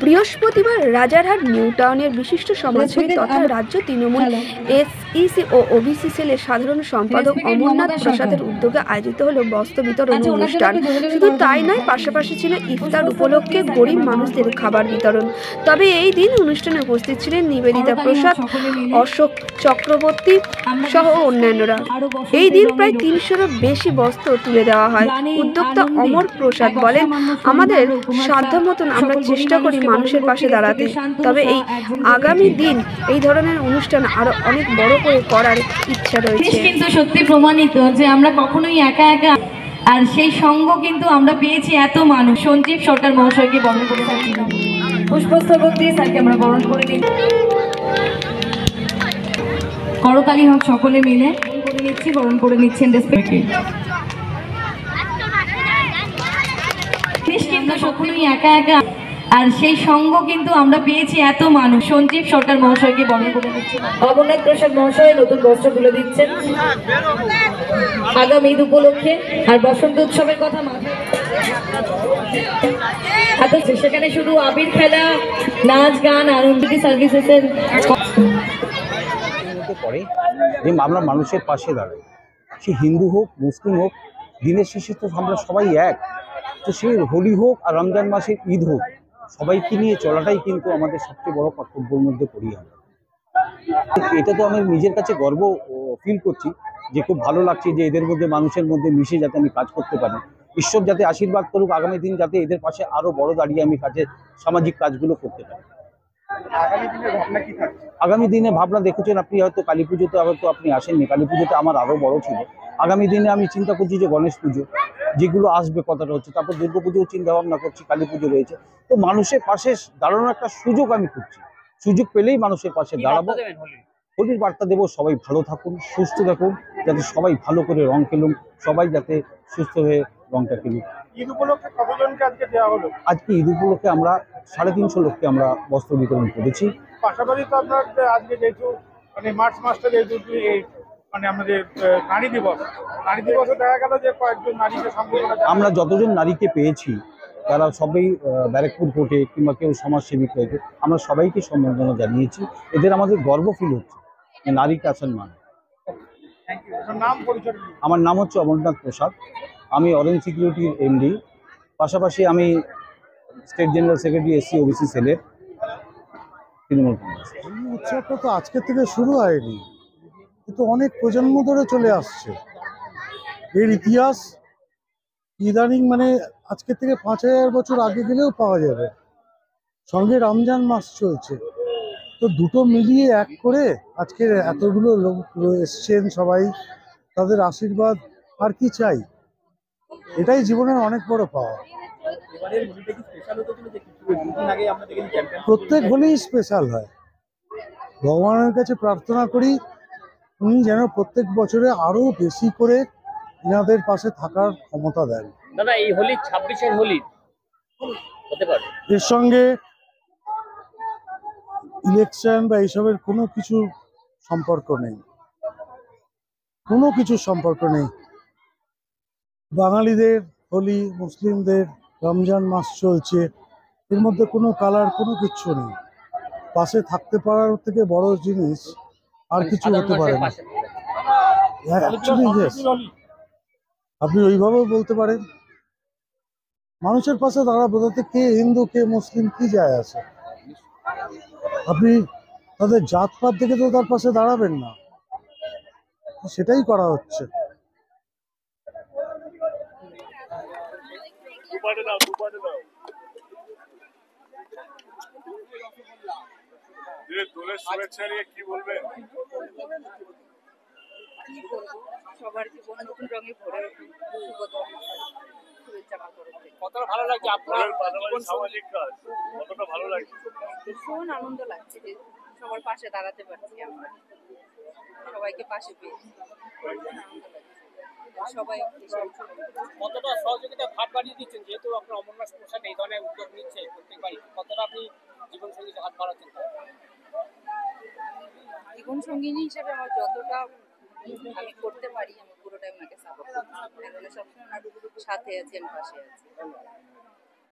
বৃহস্পতিবার রাজারহাট নিউ টাউনের বিশিষ্ট সমাজসেবী তথা রাজ্য তৃণমূল এসইসি ও ওবিসি সেলের সাধারণ সম্পাদক অমরনাথ প্রসাদের উদ্যোগে আয়োজিত হলো বস্ত্র বিতরণ অনুষ্ঠান। শুধু তাই নয়, পাশাপাশি ছিল ইফতার উপলক্ষে গরিব মানুষদের খাবার বিতরণ। তবে এই দিন অনুষ্ঠানে উপস্থিত ছিলেন নিবেদিতা প্রসাদ, অশোক চক্রবর্তী সহ অন্যান্যরা। এই দিন প্রায় ৩০০-এরও বেশি বস্ত্র তুলে দেওয়া হয়। উদ্যোক্তা অমর প্রসাদ বলেন, আমাদের সাধ্য মতন আমরা চেষ্টা করি মানুষের পাশে দাঁড়াতে। তবে এই আগামী দিন এই ধরনের অনুষ্ঠান আরো অনেক বড় করে করার ইচ্ছা রয়েছে। কিন্তু সত্যি প্রমাণিত যে আমরা কখনোই একা একা, আর সেই সঙ্গ কিন্তু আমরা পেয়েছি এত মানুষ। সঞ্জীব সরকার মহাশয়কে বরণ করে পুষ্পস্তবক দিয়ে স্যারকে আমরা বরণ করে নিই। করতালি হোক সকলে মিলে করে নিচ্ছি, বরণ করে নিচ্ছেন রেসপেক্টকে। কিন্তু কখনোই একা একা, আর সেই সঙ্গ কিন্তু আমরা পেয়েছি এত মানুষ। সঞ্জীব সরকার মহাশয়কে বরণ করে নিচ্ছি। অমরনাথ প্রসাদ মহাশয় নতুন বস্ত্র তুলে দিচ্ছেন আগামী ঈদ উপলক্ষে। আর বসন্ত উৎসবের কথা মাথায়, সেখানে শুধু আবির খেলা, নাচ গান, আনন্দ সার্ভিসেসের করে যে আমরা মানুষের পাশে দাঁড়াই। সে হিন্দু হোক, মুসলিম হোক, দিনের শেষে তো আমরা সবাই এক। তো সে হোলি হোক আর রমজান মাসের ঈদ হোক, সবাইকে নিয়ে চলাটাই কিন্তু আমাদের সবচেয়ে বড় কর্তব্যের মধ্যে পড়ি আমরা। এটা তো আমি নিজের কাছে গর্ব ফিল করছি যে খুব ভালো লাগছে যে এদের মধ্যে, মানুষের মধ্যে মিশে যাতে আমি কাজ করতে পারি। ঈশ্বর যাতে আশীর্বাদ করুক, আগামী দিন যাতে এদের পাশে আরো বড় দাঁড়িয়ে আমি কাজের সামাজিক কাজগুলো করতে পারি। আগামী দিনে ভাবনা দেখেছেন আপনি, হয়তো কালী পুজোতে হয়তো আপনি আসেননি, কালী পুজোতে আমার আরো বড় ছিল। আগামী দিনে আমি চিন্তা করছি যে গণেশ পুজো যেগুলো আসবে কথাটা হচ্ছে, তারপর দুর্গা পুজোও চিন্তা ভাবনা করছি, কালী পুজো রয়েছে। তো মানুষের পাশে দাঁড়ানোর একটা সুযোগ আমি খুঁজছি। সুযোগ পেলেই মানুষের পাশে দাঁড়াবো। হোলির বার্তা দেবো, সবাই ভালো থাকুন, সুস্থ থাকুন, যাতে সবাই ভালো করে রং খেলুন, সবাই যাতে সুস্থ হয়ে রংটা খেলুন। ঈদ উপলক্ষে কতজনকে আজকে দেওয়া হলো? আজকে ঈদ উপলক্ষে আমরা 350 লোককে আমরা বস্ত্র বিতরণ করেছি। পাশাপাশি তো আপনার আজকে যেহেতু মানে মার্চ মাসটা যেহেতু মানে আমাদের নারী দিবসে দেখা গেল যে কয়েকজন নারীকে সম্বোধনা, আমরা যতজন নারীকে পেয়েছি তারা সবাই ব্যারাকপুর কোর্টে কিংবা কেউ সমাজসেবী হয়েছে, আমরা সবাইকে সম্বর্ধনা জানিয়েছি। এদের আমাদের গর্ব ফিল হচ্ছে যে নারীকে আছেন মানে। আমার নাম হচ্ছে অমরনাথ প্রসাদ, আমি অরেঞ্জ সিকিউরিটির এমডি, পাশাপাশি আমি state general secretary SC OBC সেলের তৃণমূল কংগ্রেস। উৎসবটা তো আজকে থেকে শুরু হয়নি, কিন্তু অনেক প্রজন্ম ধরে চলে আসছে। এর ইতিহাস ইদানিং মানে আজকে থেকে 5000 বছর আগে গেলেও পাওয়া যাবে। সঙ্গে রমজান মাস চলছে, তো দুটো মিলিয়ে এক করে আজকে এতগুলো লোক এসছেন, সবাই তাদের আশীর্বাদ, আর কি চাই? এটাই জীবনের অনেক বড় পাওয়া। প্রত্যেক হোলিই স্পেশাল হয়। ভগবানের কাছে প্রার্থনা করি উনি যেন প্রত্যেক বছরে আরো বেশি করে ইনাদের পাশে থাকার ক্ষমতা দেন। দাদা, এই হোলি 26-এর হোলি হতে পারে, এর সঙ্গে ইলেকশন বা এইসবের কোনো কিছু সম্পর্ক নেই, কোনো কিছু সম্পর্ক নেই। বাঙালিদের হোলি, মুসলিমদের রমজান মাস চলছে, এর মধ্যে কোনো কালার, কোনো কিচ্ছু নেই। পাশে থাকতে পারার থেকে বড় জিনিস আর কিছু হতে পারে না। অ্যাকচুয়ালি ইয়েস, আপনি ওইভাবেও বলতে পারেন। মানুষের পাশে দাঁড়াবো, তাতে কে হিন্দু কে মুসলিম কি যায় আসে? আপনি তাদের জাতপাত দেখে তো তার পাশে দাঁড়াবেন না, সেটাই করা হচ্ছে। সবার জীবন নতুন রঙে ভরে উঠুক, শুভেচ্ছা তরফে। কতটা ভালো লাগছে আপনার সামাজিক কাজ? কতটা ভালো লাগছে? ভীষণ আনন্দ লাগছে যে সবার পাশে দাঁড়াতে পারছি আমরা, সবাইকে পাশে পেয়েছি, আনন্দ লাগছে। সবাই কতটা সহযোগিতা ভাগ বাড়িয়ে দিচ্ছেন, যেহেতু আপনার অমরনাথ প্রসাদ এই ধরনের উদ্যোগ নিচ্ছে প্রত্যেকবারই, কতটা আপনি জীবন সঙ্গীতে হাত বাড়াচ্ছেন? জীবন সঙ্গিনী হিসেবে আমার যতটা আমি করতে পারি আমি পুরোটাই ওনাকে সাপোর্ট করছি। সবসময় ওনার সাথে আছেন, পাশে আছি।